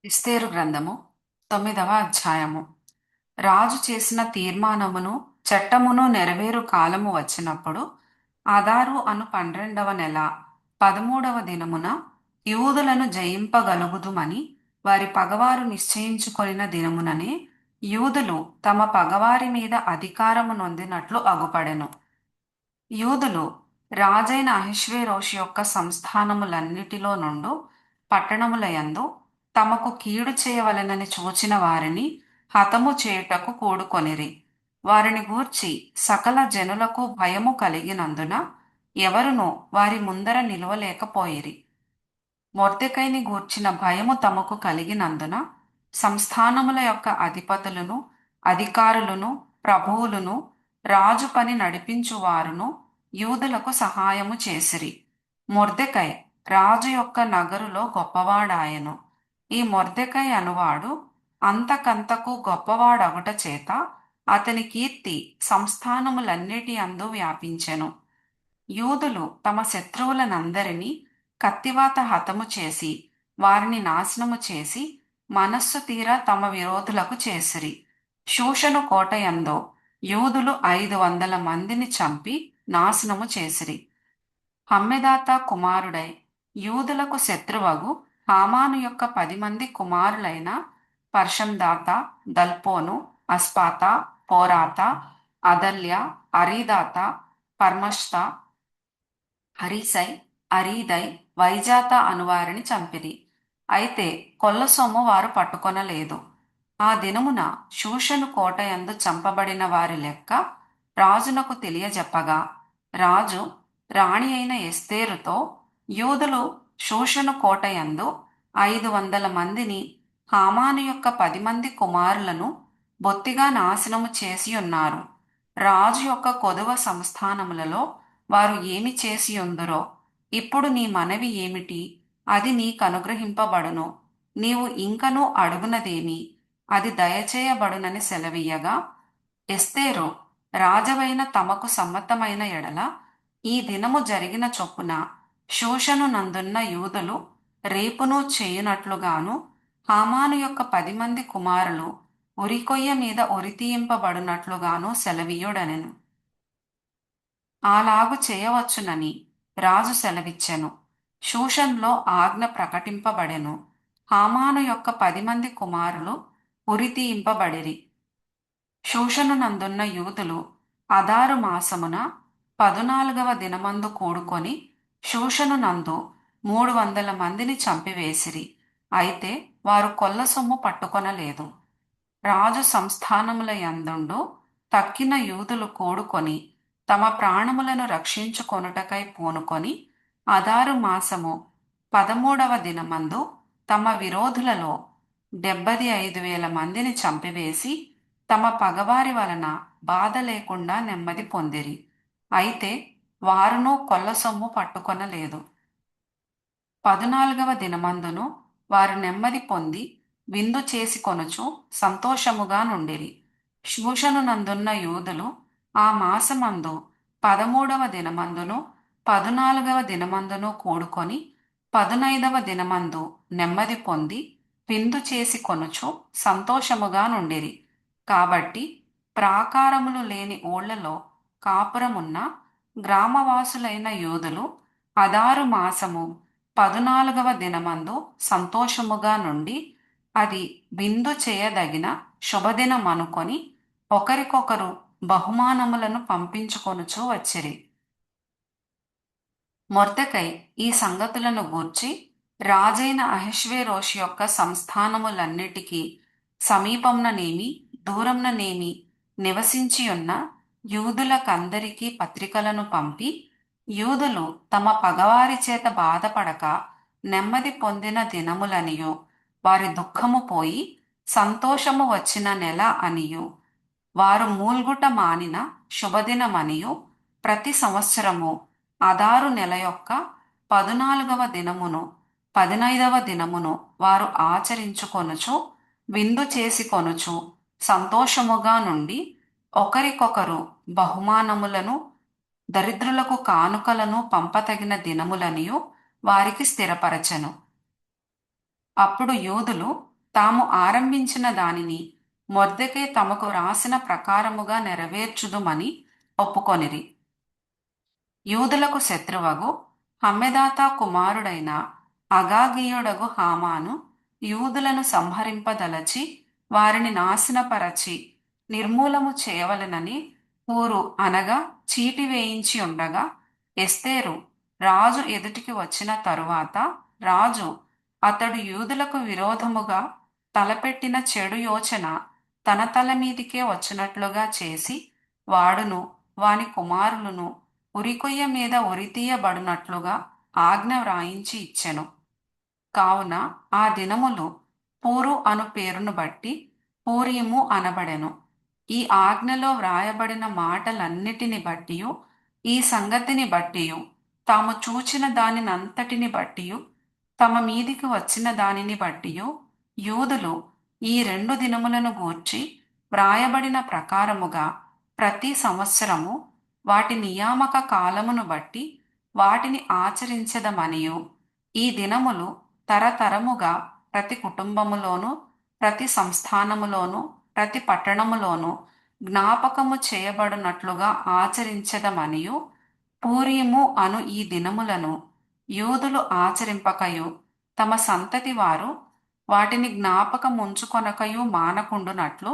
ఎస్తేరు గ్రంథము 9వ అధ్యాయము. రాజు చేసిన తీర్మానమును చట్టమును నెరవేరు కాలము వచ్చినప్పుడు ఆదారు అను 12వ నెల 13వ దినమున యూదులను జయింపగలుగుదుమని వారి పగవారు నిశ్చయించుకొనిన దినముననే యూదులు తమ పగవారి మీద అధికారము నొందినట్లు అగుపడెను. యూదులు రాజైన అహష్వేరోషు యొక్క సంస్థానములన్నిటిలో నుండు పట్టణములయందు తమకు కీడు చేయవలెనని చూచిన వారిని హతము చేయుటకు కూడుకొనిరి. వారిని గూర్చి సకల జనులకు భయము కలిగినందున ఎవరునూ వారి ముందర నిలువలేకపోయిరి. మొర్దెకైని గూర్చిన భయము తమకు కలిగినందున సంస్థానముల యొక్క అధిపతులను, అధికారులను, ప్రభువులను, రాజు పని నడిపించువారును యూదులకు సహాయము చేసిరి. మొర్దెకై రాజు యొక్క నగరులో గొప్పవాడాయెను. ఈ మొర్దెకై అనువాడు అంతకంతకు గొప్పవాడగుట చేత అతని కీర్తి సంస్థానములన్నిటి అందు వ్యాపించెను. యూదులు తమ శత్రువులనందరినీ కత్తివాత హతము చేసి వారిని నాశనము చేసి మనస్సు తీరా తమ విరోధులకు చేసిరి. శూషను కోటయందో యూదులు 500 మందిని చంపి నాశనము చేసిరి. హమ్మెదాతా కుమారుడై యూదులకు శత్రువగు హామాను యొక్క 10 మంది కుమారులైన పర్షందాత, దల్పోను, అస్పాత, పోరాత, అదల్య, అరీదాత, పర్మష్త, హరీసై, అరీదై, వైజాత అనువారిని చంపిరి. అయితే కొల్లసొమ్ము వారు పట్టుకొనలేదు. ఆ దినమున శూషను కోటయందు చంపబడిన వారి లెక్క రాజునకు తెలియజెప్పగా రాజు రాణి అయిన ఎస్తేరుతో యూదులు శూషను కోటయందు 500 మందిని హామాను యొక్క 10 మంది కుమారులను బొత్తిగా నాశనము చేసి ఉన్నారు. రాజు యొక్క కొదువ సంస్థానములలో వారు ఏమి చేసి ఉందురో ఇప్పుడు నీ మనవి ఏమిటి? అది నీకనుగ్రహింపబడును. నీవు ఇంకనూ అడుగునదేమి? అది దయచేయబడునని సెలవీయగా ఎస్తేరు రాజవైన తమకు సమ్మతమైన ఎడల ఈ దినము జరిగిన చొప్పున శూషను నందున్న యూదులు రేపును చేయునట్లుగాను హామాను యొక్క 10 మంది కుమారులు ఉరికొయ్య మీద ఉరితీయింపబడినట్లుగాను సెలవీయుడనెను. అలాగు చేయవచ్చునని రాజు సెలవిచ్చెను. షూషన్లో ఆజ్ఞ ప్రకటింపబడెను. హామాను యొక్క 10 మంది కుమారులు ఉరితీయింపబడిరి. షూషను నందున్న యూదులు అదారు మాసమున 14వ దినమందు కూడుకొని షూషను నందు 300 మందిని చంపివేసిరి. అయితే వారు కొల్ల సొమ్ము పట్టుకొనలేదు. రాజు సంస్థానముల యందుండు తక్కిన యూదులు కూడుకొని తమ ప్రాణములను రక్షించుకొనుటకై పూనుకొని అదారు మాసము 13వ దినమందు తమ విరోధులలో 75,000 మందిని చంపివేసి తమ పగవారి వలన బాధ లేకుండా నెమ్మది పొందిరి. అయితే వారును కొల్ల సొమ్ము పట్టుకొనలేదు. 14వ దినమందును వారు నెమ్మది పొంది విందు చేసుకొనుచు సంతోషముగా నుండిరి. శూషను నందున్న యూదులు ఆ మాసమందు 13వ దినమందును 14వ దినమందును కూడుకొని 15వ దినమందు నెమ్మది పొంది విందు చేసి కొనుచు సంతోషముగా నుండిరి. కాబట్టి ప్రాకారములు లేని ఊళ్ళలో కాపురమున్న గ్రామవాసులైన యూదులు అదారు మాసము 14వ దినమందు సంతోషముగా నుండి అది విందు చేయదగిన శుభదినమనుకొని ఒకరికొకరు బహుమానములను పంపించుకొనుచూ వచ్చిరి. మొర్దెకై ఈ సంగతులను గూర్చి రాజైన అహష్వేరోషు యొక్క సంస్థానములన్నిటికీ సమీపంననేమి దూరంననేమి నివసించియున్న యూదులకందరికీ పత్రికలను పంపి యూదులు తమ పగవారి చేత బాధపడక నెమ్మది పొందిన దినములనియు వారి దుఃఖము పోయి సంతోషము వచ్చిన నెల అనియు వారు మూల్గుట మానిన శుభదినమనియు ప్రతి సంవత్సరము అదారు నెల యొక్క 14వ దినమును 15వ దినమును వారు ఆచరించుకొనుచు విందు చేసుకొనుచు సంతోషముగా నుండి ఒకరికొకరు బహుమానములను దరిద్రులకు కానుకలను పంపతగిన దినములనియు వారికి స్థిరపరచెను. అప్పుడు యూదులు తాము ఆరంభించిన దానిని మొర్దెకై తమకు రాసిన ప్రకారముగా నెరవేర్చుదుమని ఒప్పుకొనిరి. యూదులకు శత్రువగు హమ్మెదాతా కుమారుడైన అగాగీయుడగు హామాను యూదులను సంహరింపదలచి వారిని నాశనపరచి నిర్మూలము చేయవలెనని ఊరు అనగా చీటి వేయించి ఉండగా, ఎస్తేరు రాజు ఎదుటికి వచ్చిన తరువాత రాజు అతడు యూదులకు విరోధముగా తలపెట్టిన చెడు యోచన తన తల మీదికే వచ్చినట్లుగా చేసి వాడును వాని కుమారులను ఉరికొయ్య మీద ఉరితీయబడునట్లుగా ఆజ్ఞ వ్రాయించి ఇచ్చెను. కావున ఆ దినములు పూరు అను పేరును బట్టి పూరీము అనబడెను. ఈ ఆజ్ఞలో వ్రాయబడిన మాటలన్నిటిని బట్టియు ఈ సంగతిని బట్టియు తాము చూచిన దానినంతటిని బట్టియు తమ మీదికి వచ్చిన దానిని బట్టియు యూదులు ఈ 2 దినములను గూర్చి వ్రాయబడిన ప్రకారముగా ప్రతి సంవత్సరము వాటి నియామక కాలమును బట్టి వాటిని ఆచరించదమనియు, ఈ దినములు తరతరముగా ప్రతి కుటుంబములోను ప్రతి సంస్థానములోను ప్రతి పట్టణములోను జ్ఞాపకము చేయబడినట్లుగా ఆచరించదమనియు, పూరీము అను ఈ దినములను యూదులు ఆచరింపకయు తమ సంతతి వారు వాటిని జ్ఞాపకముంచుకొనకయు మానకుండునట్లు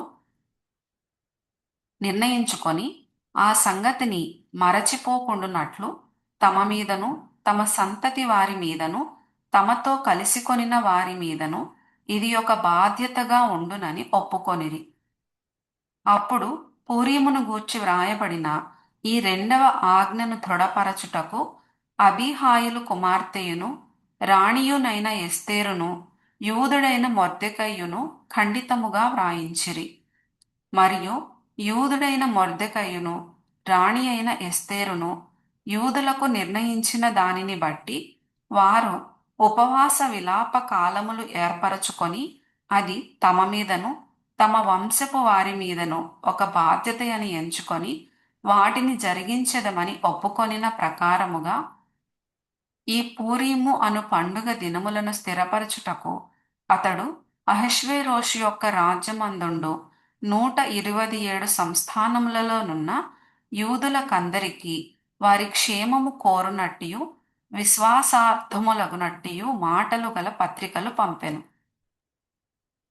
నిర్ణయించుకొని ఆ సంగతిని మరచిపోకుండునట్లు తమ మీదను తమ సంతతి వారి మీదను తమతో కలిసికొనిన వారి మీదను ఇది ఒక బాధ్యతగా ఉండునని ఒప్పుకొనిరి. అప్పుడు పూరీమును గూర్చి వ్రాయబడిన ఈ 2వ ఆజ్ఞను దృఢపరచుటకు అబీహాయిలు కుమార్తెయును రాణియునైన ఎస్తేరును యూదుడైన మొర్దెకయ్యును ఖండితముగా వ్రాయించిరి. మరియు యూదుడైన మొర్దెకయ్యును రాణి అయిన ఎస్తేరును యూదులకు నిర్ణయించిన దానిని బట్టి వారు ఉపవాస విలాప కాలములు ఏర్పరచుకొని అది తమ మీదను తమ వంశపు వారి మీదను ఒక బాధ్యత అని ఎంచుకొని వాటిని జరిగించదమని ఒప్పుకొనిన ప్రకారముగా ఈ పూరీము అను పండుగ దినములను స్థిరపరచుటకు అతడు అహష్వేరోషు యొక్క రాజ్యమందుండు 127 సంస్థానములలోనున్న యూదులకందరికీ వారి క్షేమము కోరునట్టియు విశ్వాసార్థములగునట్టియు మాటలు గల పత్రికలు పంపెను.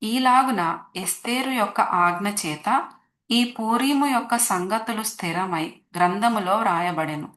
ఈలాగున ఎస్తేరు యొక్క ఆజ్ఞ చేత ఈ పూరీము యొక్క సంగతులు స్థిరమై గ్రంథములో వ్రాయబడెను.